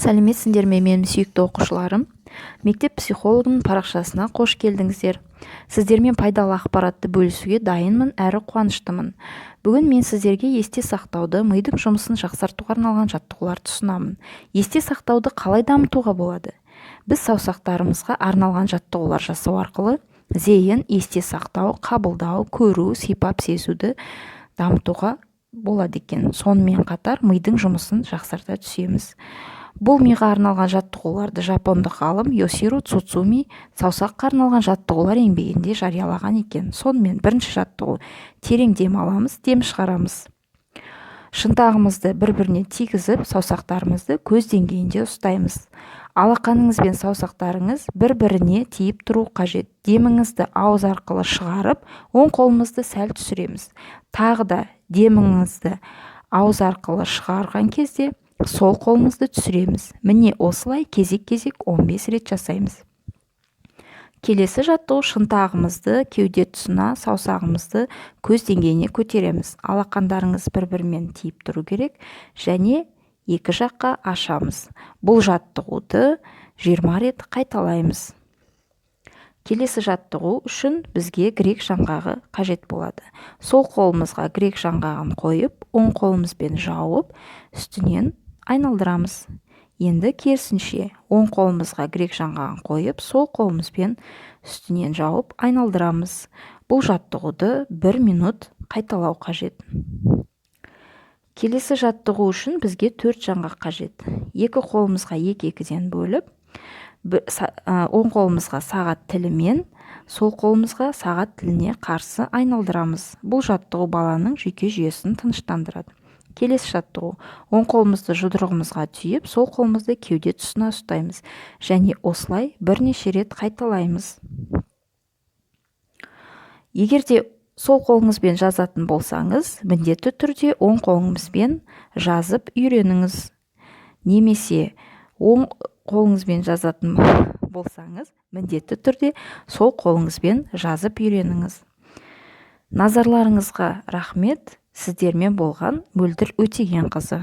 Сәлеметсіңдер ме, менің сүйікті оқушыларым? Мектеп психологының парақшасына қош келдіңіздер. Сіздермен пайдалы ақпаратты бөлісуге дайынмын әрі қуаныштымын. Бүгін мен сіздерге есте сақтауды, мидың жұмысын жақсартуға арналған жаттығуларды ұсынамын. Есте сақтауды қалай дамытуға болады? Біз саусақтарымызға арналған жаттығулар жасау арқылы зейін, есте сақтау, қабылдау, көру, сипап сезуді дамытуға болады екен. Сонымен қатар мидың жұмысын жақсарта түсеміз. Бұл миға арналған жаттығуларды жапондық ғалым Йосиро Цуцуми саусаққа арналған жаттығулар еңбегінде жариялаған екен. Сонымен бірінші жаттығу: терең дем аламыз, дем шығарамыз. Шынтағымызды бір-біріне тигізіп, саусақтарымызды көз деңгейінде ұстаймыз. Алақаныңыз бен саусақтарыңыз бір-біріне тиіп тұру қажет. Деміңізді ауыз арқылы шығарып, оң қолымызды сәл түсіреміз. Тағы да деміңізді ауыз арқылы шығарған кезде сол қолымызды түсіреміз. Міне осылай кезек-кезек 15 рет жасаймыз. Келесі жаттығу: шынтағымызды кеуде тұсына, саусағымызды көз деңгейіне көтереміз. Алақандарыңыз бір-бірімен тиіп тұру керек және екі жаққа ашамыз. Бұл жаттығуды 20 рет қайталаймыз. Келесі жаттығу үшін бізге грек жаңғағы қажет болады. Сол қолымызға грек жаңғағын қойып, оң қолымызбен жауып, үстінен айналдырамыз. Енді керісінше, оң қолымызға грек жаңғағын қойып, сол қолымызбен үстінен жауып, айналдырамыз. Бұл жаттығуды 1 минут қайталау қажет. Келесі жаттығу үшін бізге 4 жаңғақ қажет. Екі қолымызға екі-екіден бөліп, оң қолымызға сағат тілімен, сол қолымызға сағат тіліне қарсы айналдырамыз. Бұл жаттығу баланың жүйке жүйесін тыныштандырады. Келесі жаттығу: оң қолымызды жұдырығымызға түйіп, сол қолымызды кеуде тұсына ұстаймыз және осылай бірнеше рет қайталаймыз. Егер де сол қолыңызбен жазатын болсаңыз, міндетті түрде оң қолыңызбен жазып үйреніңіз. Немесе оң қолыңызбен жазатын болсаңыз, міндетті түрде сол қолыңызбен жазып үйреніңіз. Назарларыңызға рахмет. Сіздермен болған Мөлдір Өтегенқызы.